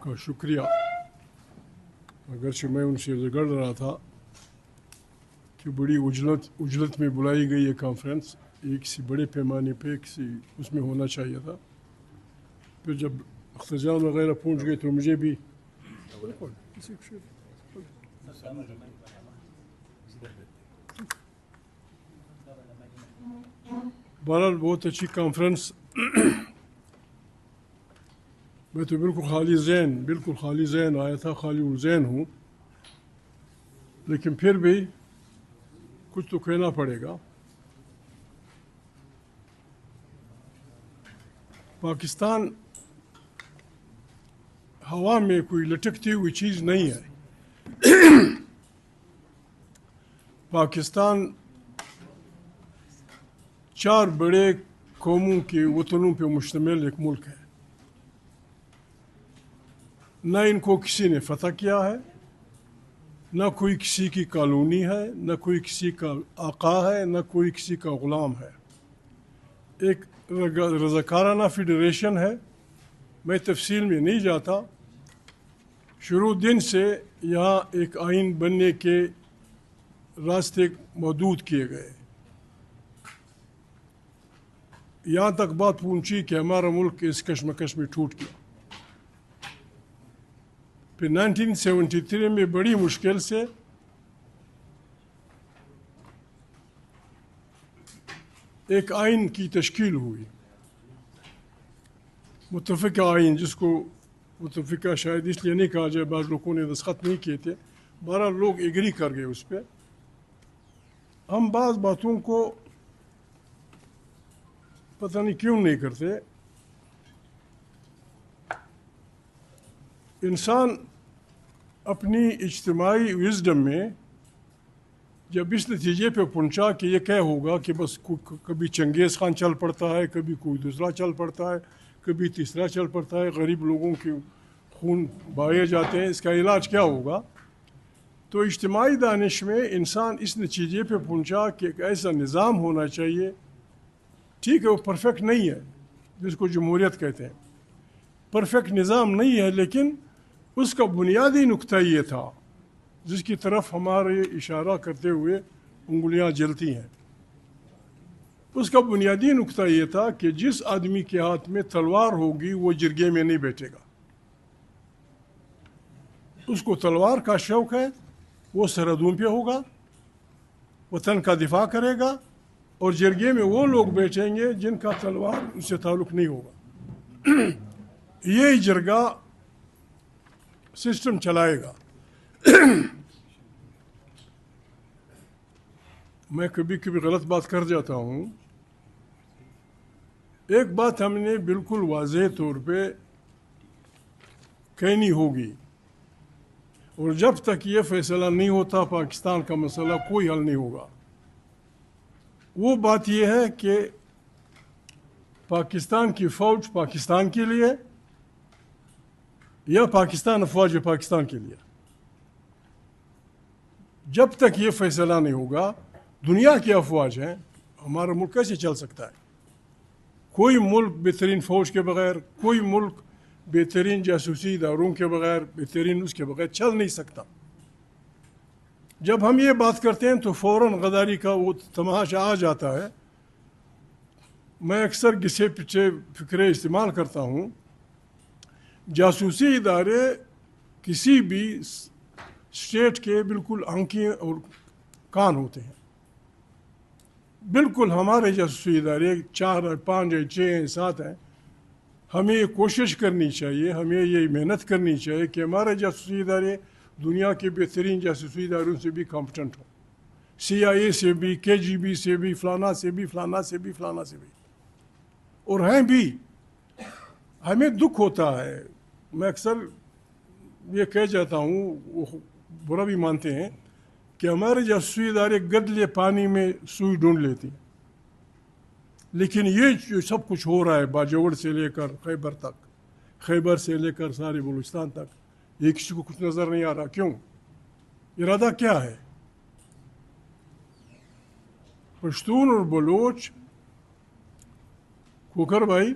کا شکریہ، اگرچہ میں ان سے جگڑ رہا تھا کہ بڑی اجلت میں بلائی گئی یہ کانفرنس، ایک کسی بڑے پیمانے پہ کسی اس میں ہونا چاہیے تھا. پھر جب اختجام وغیرہ پہنچ گئے تو مجھے بھی بہرحال بہت اچھی کانفرنس. میں تو بالکل خالی ذہن آیا تھا، خالی الذہن ہوں، لیکن پھر بھی کچھ تو کہنا پڑے گا. پاکستان ہوا میں کوئی لٹکتی ہوئی چیز نہیں ہے. پاکستان 4 بڑے قوموں کے وطنوں پہ مشتمل ایک ملک ہے. نہ ان کو کسی نے فتح کیا ہے، نہ کوئی کسی کی کالونی ہے، نہ کوئی کسی کا آقا ہے، نہ کوئی کسی کا غلام ہے. ایک رضاکارانہ فیڈریشن ہے. میں تفصیل میں نہیں جاتا. شروع دن سے یہاں ایک آئین بننے کے راستے محدود کیے گئے. یہاں تک بات پہنچی کہ ہمارا ملک اس کشمکش میں ٹوٹ گیا. پھر 1973 میں بڑی مشکل سے ایک آئین کی تشکیل ہوئی، متفقہ آئین، جس کو متفقہ شاید اس لیے نہیں کہا جائے، بعض لوگوں نے دستخط نہیں کیے تھے، 12 لوگ ایگری کر گئے اس پہ. ہم بعض باتوں کو پتہ نہیں کیوں نہیں کرتے. انسان اپنی اجتماعی وزڈم میں جب اس نتیجے پہ پہنچا کہ یہ کیا ہوگا کہ بس کبھی چنگیز خان چل پڑتا ہے، کبھی کوئی دوسرا چل پڑتا ہے، کبھی تیسرا چل پڑتا ہے، غریب لوگوں کے خون بہائے جاتے ہیں، اس کا علاج کیا ہوگا؟ تو اجتماعی دانش میں انسان اس نتیجے پہ پہنچا کہ ایک ایسا نظام ہونا چاہیے. ٹھیک ہے، وہ پرفیکٹ نہیں ہے، جس کو جمہوریت کہتے ہیں، پرفیکٹ نظام نہیں ہے، لیکن اس کا بنیادی نقطہ یہ تھا جس کی طرف ہمارے اشارہ کرتے ہوئے انگلیاں جلتی ہیں. اس کا بنیادی نقطہ یہ تھا کہ جس آدمی کے ہاتھ میں تلوار ہوگی وہ جرگے میں نہیں بیٹھے گا. اس کو تلوار کا شوق ہے، وہ سرحدوں پہ ہوگا، وطن کا دفاع کرے گا، اور جرگے میں وہ لوگ بیٹھیں گے جن کا تلوار اس سے تعلق نہیں ہوگا. یہ جرگہ سسٹم چلائے گا. میں کبھی کبھی غلط بات کر جاتا ہوں. ایک بات ہم نے بالکل واضح طور پہ کہنی ہوگی، اور جب تک یہ فیصلہ نہیں ہوتا پاکستان کا مسئلہ کوئی حل نہیں ہوگا. وہ بات یہ ہے کہ پاکستان کی فوج پاکستان کے لیے یا پاکستان افواج پاکستان کے لیے. جب تک یہ فیصلہ نہیں ہوگا، دنیا کی افواج ہیں، ہمارا ملک کیسے چل سکتا ہے؟ کوئی ملک بہترین فوج کے بغیر، کوئی ملک بہترین جاسوسی اداروں کے بغیر، بہترین اس کے بغیر چل نہیں سکتا. جب ہم یہ بات کرتے ہیں تو فوراً غداری کا وہ تماشا آ جاتا ہے. میں اکثر گسے پچھے فکرے استعمال کرتا ہوں. جاسوسی ادارے کسی بھی اسٹیٹ کے بالکل آنکھیں اور کان ہوتے ہیں. بالکل ہمارے جاسوسی ادارے 4 5 6 7 ہیں. ہمیں یہ کوشش کرنی چاہیے، ہمیں یہ محنت کرنی چاہیے کہ ہمارے جاسوسی ادارے دنیا کے بہترین جاسوسی اداروں سے بھی کمپٹنٹ ہوں. CIA سے بھی، KGB سے بھی، فلانا سے بھی، فلانا سے بھی، فلانا سے بھی، اور ہیں بھی. ہمیں دکھ ہوتا ہے. میں اکثر یہ کہہ جاتا ہوں، وہ برا بھی مانتے ہیں کہ ہمارے جاسوسی ادارے گدلے پانی میں سوئی ڈھونڈ لیتی ہیں. لیکن یہ جو سب کچھ ہو رہا ہے باجوڑ سے لے کر خیبر تک، خیبر سے لے کر سارے بلوچستان تک، یہ کسی کو کچھ نظر نہیں آ رہا. کیوں؟ ارادہ کیا ہے؟ پشتون اور بلوچ کھوکھر بھائی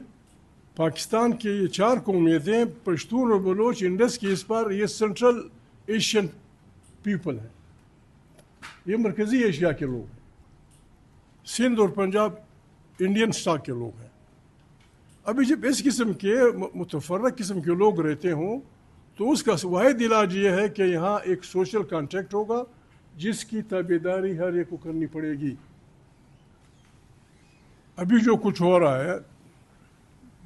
پاکستان کے یہ 4 قومیتیں پشتون اور بلوچ انڈس کے اس پر یہ سینٹرل ایشین پیپل ہیں، یہ مرکزی ایشیا کے لوگ ہیں، سندھ اور پنجاب انڈین سٹاک کے لوگ ہیں۔ ابھی جب اس قسم کے متفرق قسم کے لوگ رہتے ہوں تو اس کا واحد علاج یہ ہے کہ یہاں ایک سوشل کانٹریکٹ ہوگا جس کی تابعداری ہر ایک کو کرنی پڑے گی۔ ابھی جو کچھ ہو رہا ہے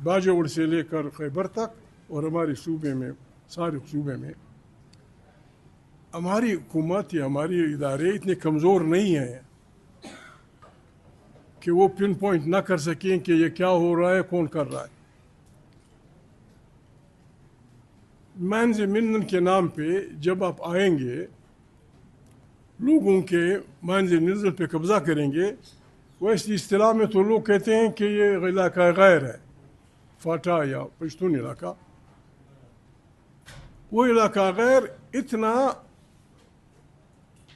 باجوڑ سے لے کر خیبر تک اور ہمارے صوبے میں، سارے صوبے میں، ہماری حکومت یا ہماری ادارے اتنے کمزور نہیں ہیں کہ وہ پن پوائنٹ نہ کر سکیں کہ یہ کیا ہو رہا ہے، کون کر رہا ہے۔ مینز منن کے نام پہ جب آپ آئیں گے، لوگوں کے مینز نزل پہ قبضہ کریں گے، ویسی اصطلاح میں تو لوگ کہتے ہیں کہ یہ علاقہ غیر ہے، فاٹا یا پشتون علاقہ۔ وہ علاقہ غیر اتنا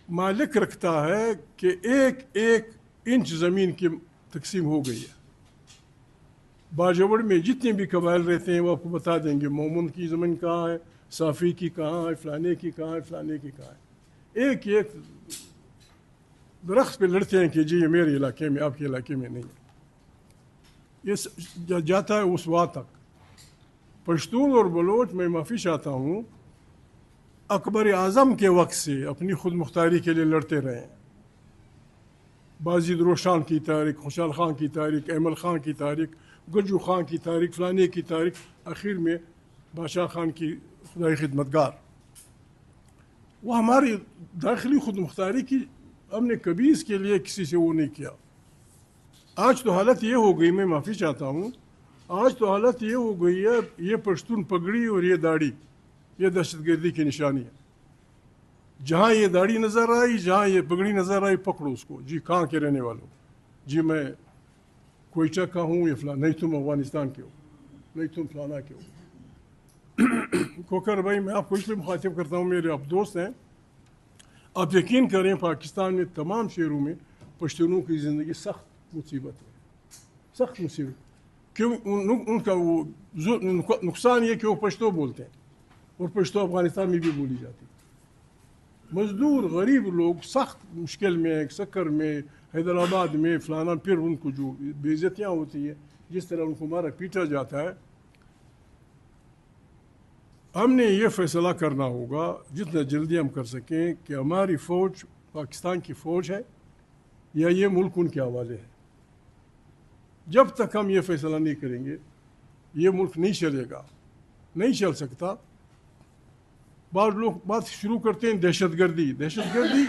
مالک رکھتا ہے کہ ایک ایک انچ زمین کی تقسیم ہو گئی ہے۔ باجوڑ میں جتنے بھی قبائل رہتے ہیں وہ آپ کو بتا دیں گے مومن کی زمین کہاں ہے، صافی کی کہاں ہے، فلانے کی کہاں ہے، فلانے کی کہاں ہے۔ ایک ایک درخت پہ لڑتے ہیں کہ جی یہ میرے علاقے میں، آپ کے علاقے میں نہیں ہے۔ یہ جاتا ہے اس وقت تک۔ پشتون اور بلوچ، میں معافی چاہتا ہوں، اکبر اعظم کے وقت سے اپنی خود مختاری کے لیے لڑتے رہے ہیں۔ بازید روشان کی تاریخ، خوشحال خان کی تاریخ، ایمل خان کی تاریخ، گجو خان کی تاریخ، فلانے کی تاریخ، آخر میں بادشاہ خان کی خدائی خدمتگار۔ وہ ہماری داخلی خود مختاری کی، ہم نے کبھی اس کے لیے کسی سے وہ نہیں کیا۔ آج تو حالت یہ ہو گئی، میں معافی چاہتا ہوں، آج تو حالت یہ ہو گئی ہے، یہ پشتون پگڑی اور یہ داڑھی یہ دہشت گردی کی نشانی ہے۔ جہاں یہ داڑھی نظر آئی، جہاں یہ پگڑی نظر آئی، پکڑو اس کو، جی کہاں کے رہنے والوں، جی میں کوئٹہ کا ہوں یا فلاں، نہیں تم افغانستان کے ہو، نہیں تم فلانا کے ہو۔ کوکر بھائی، میں آپ کو اس لیے مخاطب کرتا ہوں، میرے آپ دوست ہیں، آپ یقین کریں پاکستان میں تمام شہروں میں پشتونوں کی زندگی سخت مصیبت ہے، سخت مصیبت۔ کیوں؟ ان کا وہ نقصان یہ کہ وہ پشتو بولتے ہیں اور پشتو افغانستان میں بھی بولی جاتی ہے۔ مزدور غریب لوگ سخت مشکل میں، سکر میں، حیدرآباد میں، فلانا، پھر ان کو جو بے عزتیاں ہوتی ہیں، جس طرح ان کو مارا پیٹا جاتا ہے۔ ہم نے یہ فیصلہ کرنا ہوگا جتنا جلدی ہم کر سکیں کہ ہماری فوج پاکستان کی فوج ہے یا یہ ملک ان کے حوالے ہے۔ جب تک ہم یہ فیصلہ نہیں کریں گے یہ ملک نہیں چلے گا، نہیں چل سکتا۔ بعض لوگ بات شروع کرتے ہیں دہشت گردی، دہشت گردی،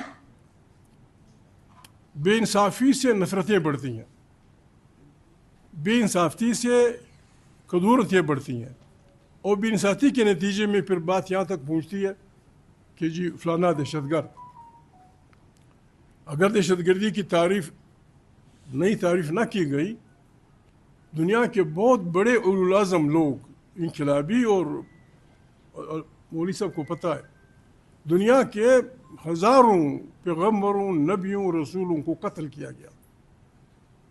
بے انصافی سے نفرتیں بڑھتی ہیں، بے انصافی سے کدورتیں بڑھتی ہیں، اور بے انصافی کے نتیجے میں پھر بات یہاں تک پہنچتی ہے کہ جی فلانا دہشت گرد۔ اگر دہشت گردی کی تعریف نئی تعریف نہ کی گئی، دنیا کے بہت بڑے اولو العزم لوگ، انقلابی اور مولوی صاحب کو پتہ ہے، دنیا کے ہزاروں پیغمبروں، نبیوں، رسولوں کو قتل کیا گیا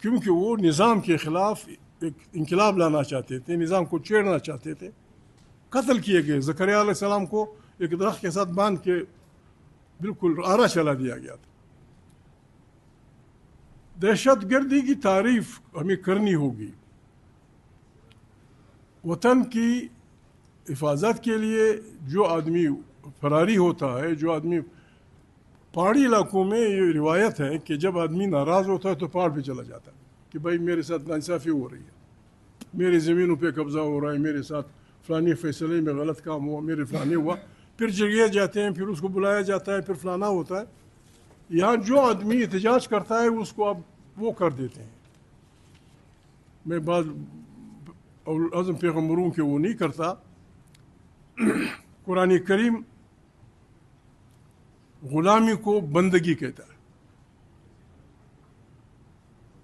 کیونکہ وہ نظام کے خلاف ایک انقلاب لانا چاہتے تھے، نظام کو چھیڑنا چاہتے تھے، قتل کیے گئے۔ زکریا علیہ السلام کو ایک درخت کے ساتھ باندھ کے بالکل آرا چلا دیا گیا تھا۔ دہشت گردی کی تعریف ہمیں کرنی ہوگی۔ وطن کی حفاظت کے لیے جو آدمی فراری ہوتا ہے، جو آدمی پہاڑی علاقوں میں، یہ روایت ہے کہ جب آدمی ناراض ہوتا ہے تو پہاڑ پہ چلا جاتا ہے کہ بھائی میرے ساتھ ناانصافی ہو رہی ہے، میری زمینوں پہ قبضہ ہو رہا ہے، میرے ساتھ فلانے فیصلے میں غلط کام ہوا، میرے فلانے ہوا، پھر جگہ جاتے ہیں، پھر اس کو بلایا جاتا ہے، پھر فلانا ہوتا ہے۔ یہاں جو آدمی احتجاج کرتا ہے اس کو اب وہ کر دیتے ہیں۔ میں بعض اعظم پیغمبروں کے وہ نہیں کرتا۔ قرآن کریم غلامی کو بندگی کہتا ہے۔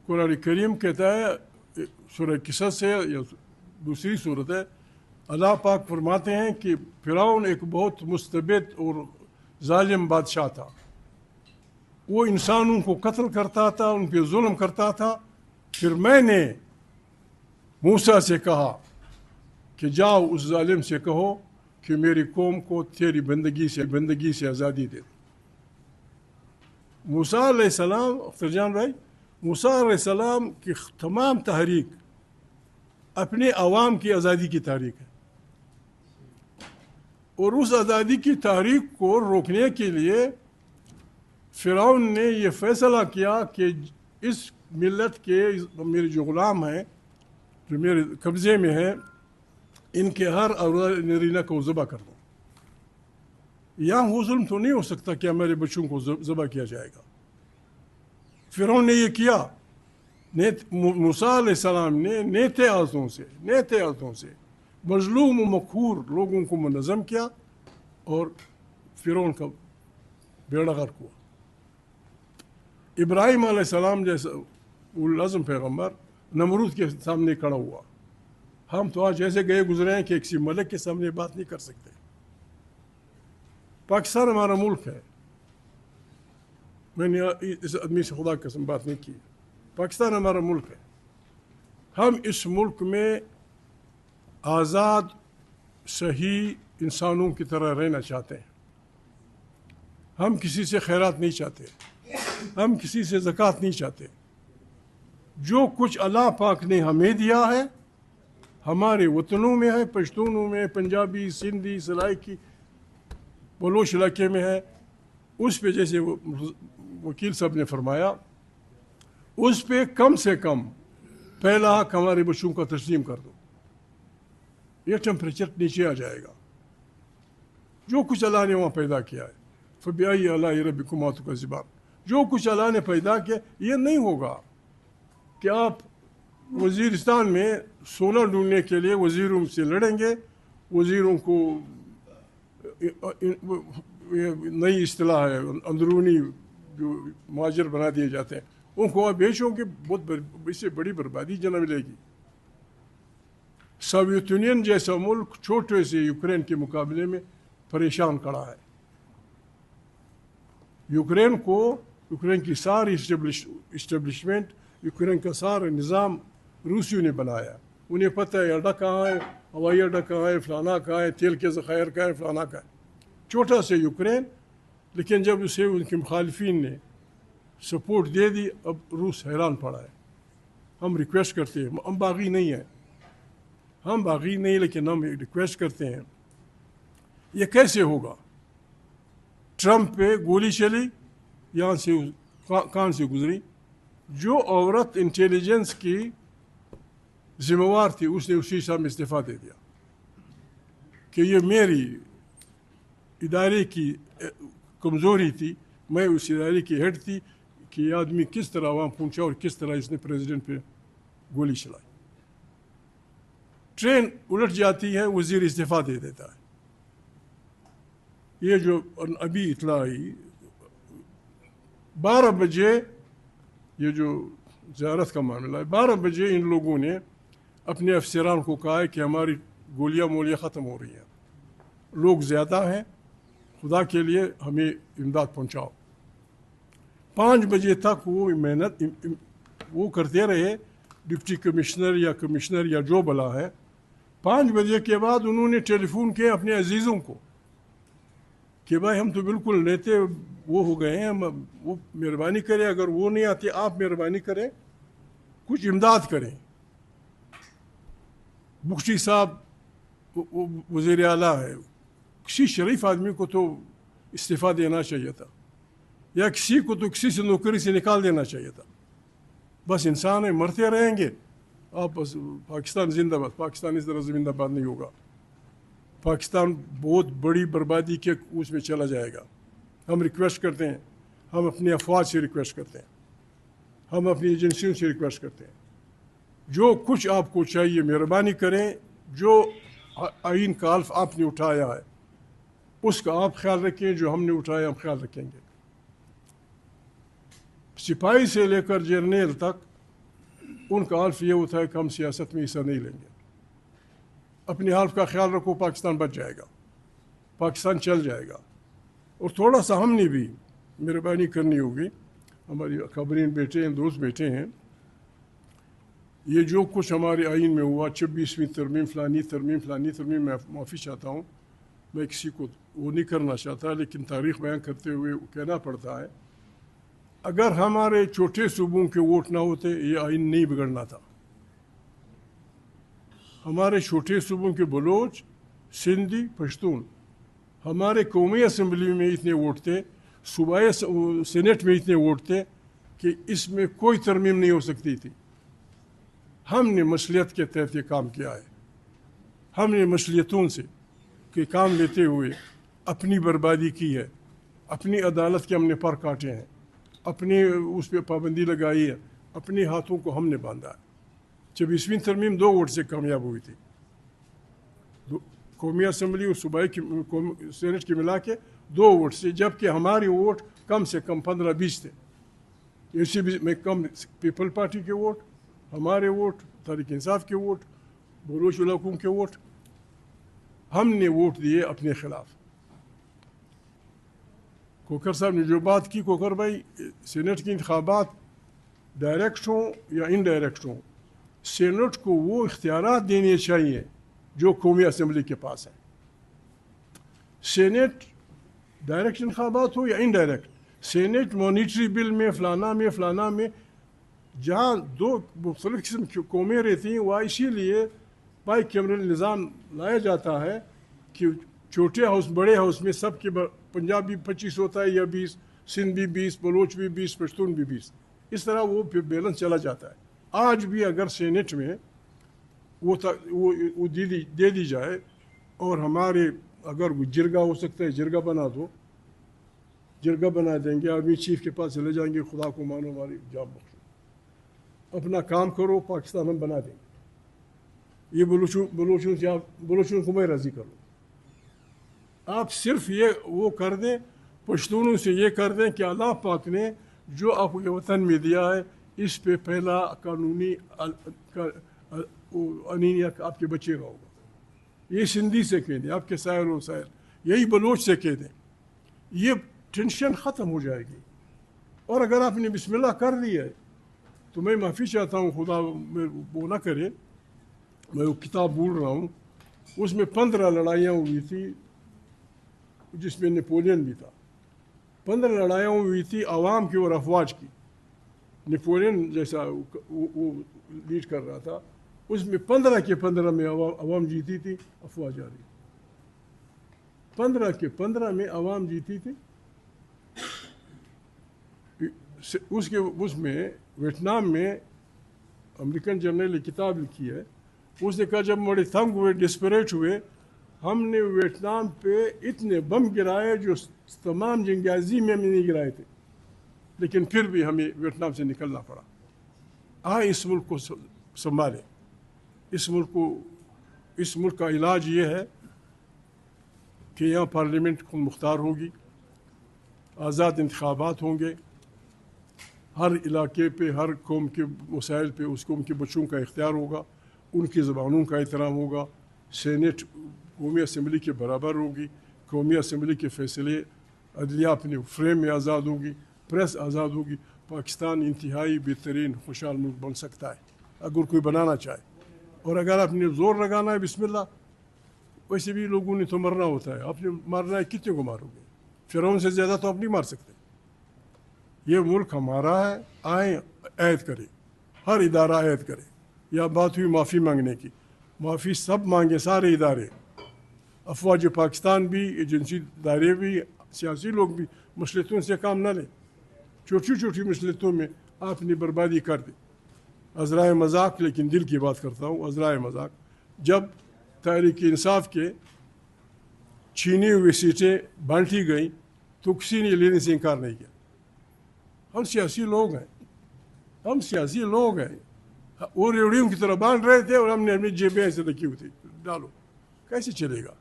قرآن کریم کہتا ہے، سورہ قصص ہے یا دوسری صورت ہے، اللہ پاک فرماتے ہیں کہ فرعون ایک بہت مستبد اور ظالم بادشاہ تھا، وہ انسانوں کو قتل کرتا تھا، ان پہ ظلم کرتا تھا۔ پھر میں نے موسیٰ سے کہا کہ جاؤ اس ظالم سے کہو کہ میری قوم کو تیری بندگی سے آزادی دے دے۔ موسیٰ علیہ السلام، اختر جان بھائی، موسیٰ علیہ السلام کی تمام تحریک اپنے عوام کی آزادی کی تحریک ہے، اور اس آزادی کی تحریک کو روکنے کے لیے فرعون نے یہ فیصلہ کیا کہ اس ملت کے میرے جو غلام ہیں، جو میرے قبضے میں ہیں، ان کے ہر اولاد نرینہ کو ذبح کر دو۔ یہاں وہ ظلم تو نہیں ہو سکتا کہ ہمارے بچوں کو ذبح کیا جائے گا۔ فرعون نے یہ کیا، موسیٰ علیہ السلام نے نیتے آلتوں سے مظلوم و مقہور لوگوں کو منظم کیا، اور فرعون کا بیڑا غرق ہوا۔ ابراہیم علیہ السلام جیسا العظم پیغمبر نمرود کے سامنے کھڑا ہوا۔ ہم تو آج ایسے گئے گزرے ہیں کہ کسی ملک کے سامنے بات نہیں کر سکتے۔ پاکستان ہمارا ملک ہے، میں نے اس آدمی سے خدا قسم بات نہیں کی، پاکستان ہمارا ملک ہے۔ ہم اس ملک میں آزاد صحیح انسانوں کی طرح رہنا چاہتے ہیں۔ ہم کسی سے خیرات نہیں چاہتے، ہم کسی سے زکوٰۃ نہیں چاہتے۔ جو کچھ اللہ پاک نے ہمیں دیا ہے ہمارے وطنوں میں ہے، پشتونوں میں، پنجابی، سندھی، سرائکی، بلوچ علاقے میں ہے، اس پہ جیسے وکیل صاحب نے فرمایا، اس پہ کم سے کم پہلا حق ہمارے بچوں کا تسلیم کر دو، یہ ٹیمپریچر نیچے آ جائے گا۔ جو کچھ اللہ نے وہاں پیدا کیا ہے، فَبِأَيِّ آلَاءِ رَبِّكُمَا تُكَذِّبَانِ، جو کچھ اللہ نے پیدا کیا، یہ نہیں ہوگا کہ آپ وزیرستان میں سونا ڈھونڈنے کے لیے وزیروں سے لڑیں گے، وزیروں کو نئی اصطلاح ہے اندرونی جو مہاجر بنا دیے جاتے ہیں، ان کو آپ بیچو گے، اس سے بڑی بربادی جنم ملے گی۔ سوویت یونین جیسا ملک چھوٹے سے یوکرین کے مقابلے میں پریشان کھڑا ہے۔ یوکرین کی ساری اسٹیبلشمنٹ، یوکرین کا سارا نظام روسیوں نے بنایا۔ انہیں پتہ ہے اڈا کہاں ہے، ہوائی اڈا کہاں ہے، فلانا کہاں ہے، تیل کے ذخائر کہاں ہے، فلانا کہاں ہے۔ چھوٹا سے یوکرین، لیکن جب اسے ان کے مخالفین نے سپورٹ دے دی، اب روس حیران پڑا ہے۔ ہم ریکویسٹ کرتے ہیں، ہم باغی نہیں لیکن ہم ریکویسٹ کرتے ہیں، یہ کیسے ہوگا؟ ٹرمپ پہ گولی چلی، یہاں سے کان سے گزری، جو عورت انٹیلیجنس کی ذمہ وار تھی اس نے اسی سال میں استعفیٰ دے دیا کہ یہ میری ادارے کی کمزوری تھی، میں اس ادارے کی ہیڈ تھی کہ یہ آدمی کس طرح وہاں پہنچا اور کس طرح اس نے پریزیڈنٹ پہ گولی چلائی۔ ٹرین الٹ جاتی ہے، وزیر استعفیٰ دے دیتا ہے۔ یہ جو ابھی اطلاع آئی 12 بجے، یہ جو زیارت کا معاملہ ہے، 12 بجے ان لوگوں نے اپنے افسران کو کہا ہے کہ ہماری گولیاں ختم ہو رہی ہیں، لوگ زیادہ ہیں، خدا کے لیے ہمیں امداد پہنچاؤ۔ 5 بجے تک وہ محنت وہ کرتے رہے، ڈپٹی کمشنر یا جو بلا ہے۔ 5 بجے کے بعد انہوں نے ٹیلی فون کیا اپنے عزیزوں کو کہ بھائی ہم تو بالکل نیتے وہ ہو گئے ہیں، وہ مہربانی کریں، اگر وہ نہیں آتے آپ مہربانی کریں، کچھ امداد کریں۔ بخشی صاحب وزیر اعلیٰ ہے، کسی شریف آدمی کو تو استعفیٰ دینا چاہیے تھا، یا کسی کو تو کسی سے نوکری سے نکال دینا چاہیے تھا۔ بس انسان ہے، مرتے رہیں گے، آپ بس پاکستان زندہ باد، پاکستان اس طرح زندہ باد نہیں ہوگا۔ پاکستان بہت بڑی بربادی کے اس میں چلا جائے گا۔ ہم ریکویسٹ کرتے ہیں، ہم اپنی افواج سے ریکویسٹ کرتے ہیں، ہم اپنی ایجنسیوں سے ریکویسٹ کرتے ہیں، جو کچھ آپ کو چاہیے مہربانی کریں، جو آئین کا حلف آپ نے اٹھایا ہے اس کا آپ خیال رکھیں، جو ہم نے اٹھایا ہم خیال رکھیں گے۔ سپاہی سے لے کر جرنیل تک ان کا حلف یہ ہوتا ہے کہ ہم سیاست میں حصہ نہیں لیں گے۔ اپنے حلف کا خیال رکھو، پاکستان بچ جائے گا، پاکستان چل جائے گا۔ اور تھوڑا سا ہم نے بھی مہربانی کرنی ہوگی، ہماری خبرین بیٹے ہیں، دوست بیٹے ہیں، یہ جو کچھ ہمارے آئین میں ہوا 26ویں ترمیم فلانی ترمیم میں معافی چاہتا ہوں، میں کسی کو وہ نہیں کرنا چاہتا، لیکن تاریخ بیان کرتے ہوئے کہنا پڑتا ہے اگر ہمارے چھوٹے صوبوں کے ووٹ نہ ہوتے یہ آئین نہیں بگڑنا تھا۔ ہمارے چھوٹے صوبوں کے بلوچ، سندھی، پشتون، ہمارے قومی اسمبلی میں اتنے ووٹ تھے، صوبائی سینٹ میں اتنے ووٹ تھے کہ اس میں کوئی ترمیم نہیں ہو سکتی تھی۔ ہم نے مصلیت کے تحت یہ کام کیا ہے، ہم نے مصلیتوں سے کہ کام لیتے ہوئے اپنی بربادی کی ہے، اپنی عدالت کے ہم نے پر کاٹے ہیں، اپنی اس پہ پابندی لگائی ہے، اپنے ہاتھوں کو ہم نے باندھا ہے۔ 26ویں ترمیم 2 ووٹ سے کامیاب ہوئی تھی، قومی اسمبلی اور صوبائی کی سینٹ کی ملا کے 2 ووٹ سے، جبکہ ہماری ووٹ کم سے کم 15-20 تھے۔ اسی میں کم پیپل پارٹی کے ووٹ، ہمارے ووٹ، تحریک انصاف کے ووٹ، بلوچ علاقوں کے ووٹ، ہم نے ووٹ دیے اپنے خلاف۔ کوکر صاحب نے جو بات کی، کوکر بھائی، سینٹ کے انتخابات ڈائریکٹ ہوں یا انڈائریکٹ ہوں، سینٹ کو وہ اختیارات دینے چاہیے جو قومی اسمبلی کے پاس ہیں۔ سینٹ ڈائریکٹ انتخابات ہو یا انڈائریکٹ، سینٹ مانیٹری بل میں فلانا میں جہاں 2 مختلف قسم کی قومیں رہتی ہیں، وہ اسی لیے بائی کیمرل نظام لایا جاتا ہے کہ چھوٹے ہاؤس بڑے ہاؤس میں سب کے پنجاب بھی 25 ہوتا ہے یا 20، سندھ بھی 20، بلوچ بھی 20، پشتون بھی 20، اس طرح وہ بیلنس چلا جاتا ہے۔ آج بھی اگر سینٹ میں وہ دے دی جائے اور ہمارے اگر جرگہ ہو سکتا ہے جرگہ بنا دو، جرگہ بنا دیں گے، آرمی چیف کے پاس چلے جائیں گے، خدا کو مانو ہماری جان بخشو، اپنا کام کرو، پاکستان ہم بنا دیں گے، یہ بلوچوں کو میں راضی کروں۔ آپ صرف یہ وہ کر دیں، پشتونوں سے یہ کر دیں کہ اللہ پاک نے جو آپ کے وطن میں دیا ہے اس پہ پہلا قانونی انینیا آپ کے بچے کا ہوگا۔ یہ سندھی سے کہہ دیں، آپ کے سائر و سائر، یہی بلوچ سے کہہ دیں، یہ ٹینشن ختم ہو جائے گی۔ اور اگر آپ نے بسم اللہ کر دی ہے تو میں معافی چاہتا ہوں، خدا وہ نہ کرے، میں وہ کتاب بھول رہا ہوں، اس میں 15 لڑائیاں ہوئی تھی جس میں نیپولین بھی تھا۔ 15 لڑائیاں ہوئی تھی عوام کی اور افواج کی۔ نیپولین جیسا وہ لیڈ کر رہا تھا، اس میں 15 کے 15 میں عوام جیتی تھی، افواج آ رہی، 15 کے 15 میں عوام جیتی تھی۔ اس میں ویتنام میں امریکن جنرل نے کتاب لکھی ہے، اس نے کہا جب بڑے تنگ ہوئے، ڈسپریٹ ہوئے، ہم نے ویتنام پہ اتنے بم گرائے جو تمام جنگ عظیم میں ہم نے نہیں گرائے تھے، لیکن پھر بھی ہمیں ویتنام سے نکلنا پڑا۔ اس ملک کو سنبھالے، اس ملک کا علاج یہ ہے کہ یہاں پارلیمنٹ خود مختار ہوگی، آزاد انتخابات ہوں گے، ہر علاقے پہ، ہر قوم کے مسائل پہ اس قوم کے بچوں کا اختیار ہوگا، ان کی زبانوں کا احترام ہوگا، سینٹ قومی اسمبلی کے برابر ہوگی، قومی اسمبلی کے فیصلے، عدلیہ اپنے فریم میں آزاد ہوگی، پریس آزاد ہوگی، پاکستان انتہائی بہترین خوشحال ملک بن سکتا ہے اگر کوئی بنانا چاہے۔ اور اگر آپ نے زور لگانا ہے بسم اللہ، ویسے بھی لوگوں نے تو مرنا ہوتا ہے، آپ نے مارنا ہے، کتنے کو مارو گے؟ فرعون سے زیادہ تو آپ نہیں مار سکتے۔ یہ ملک ہمارا ہے، آئیں عہد کرے، ہر ادارہ عہد کرے۔ یا بات ہوئی معافی مانگنے کی، معافی سب مانگے، سارے ادارے، افواج پاکستان بھی، ایجنسی ادارے بھی، سیاسی لوگ بھی، مصلحتوں سے کام نہ لیں، چھوٹی چھوٹی مصلحتوں میں آپ نے بربادی کر دی۔ عذرائے مذاق، لیکن دل کی بات کرتا ہوں، عذرائے مذاق، جب تحریک انصاف کے چھینی ہوئی سیٹیں بانٹی گئیں تو کسی نے لینے سے انکار نہیں کیا۔ ہم سیاسی لوگ ہیں، وہ ریوڑیوں کی طرح بانٹ رہے تھے اور ہم نے اپنی جیبیں ایسے رکھی ہوئی تھی، ڈالو، کیسے چلے گا؟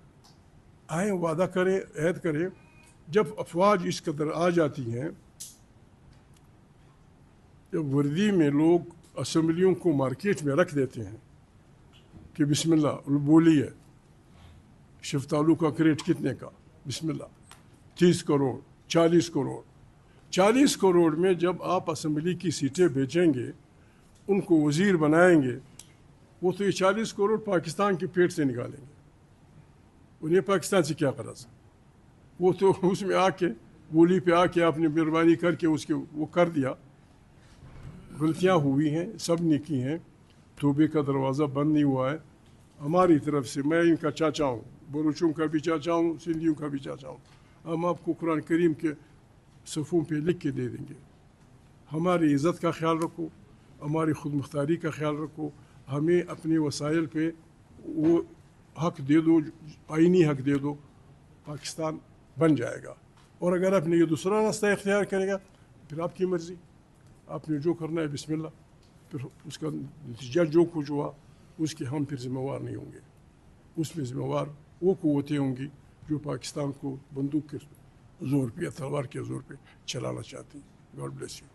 آئیں وعدہ کریں، عہد کریں۔ جب افواج اس قدر آ جاتی ہیں، جب وردی میں لوگ اسمبلیوں کو مارکیٹ میں رکھ دیتے ہیں کہ بسم اللہ بولیے، شفتالو کا کریٹ کتنے کا؟ بسم اللہ، 30 کروڑ، 40 کروڑ، 40 کروڑ میں جب آپ اسمبلی کی سیٹیں بیچیں گے ان کو وزیر بنائیں گے وہ تو یہ 40 کروڑ پاکستان کے پیٹ سے نکالیں گے. انہیں پاکستان سے کیا غرض؟ وہ تو اس میں آ کے گولی پہ آ کے آپ نے مہربانی کر کے اس کے وہ کر دیا. غلطیاں ہوئی ہیں، سب نے کی ہیں، توبے کا دروازہ بند نہیں ہوا ہے. ہماری طرف سے میں ان کا چاچا ہوں، بلوچوں کا بھی چاچا ہوں، سندھیوں کا بھی چاچا ہوں. ہم آپ کو قرآن کریم کے صفوں پہ لکھ کے دے دیں گے. ہماری عزت کا خیال رکھو، ہماری خود مختاری کا خیال رکھو. ہمیں اپنے وسائل پہ وہ حق دے دو، آئینی حق دے دو، پاکستان بن جائے گا. اور اگر آپ نے یہ دوسرا راستہ اختیار کرے گا پھر آپ کی مرضی، آپ نے جو کرنا ہے بسم اللہ. پھر اس کا نتیجہ جو کچھ ہوا اس کے ہم پھر ذمہ وار نہیں ہوں گے. اس میں ذمہ وار وہ قوتیں ہوں گی جو پاکستان کو بندوق کے زور پہ یا تلوار کے زور پہ چلانا چاہتی ہیں. God bless you.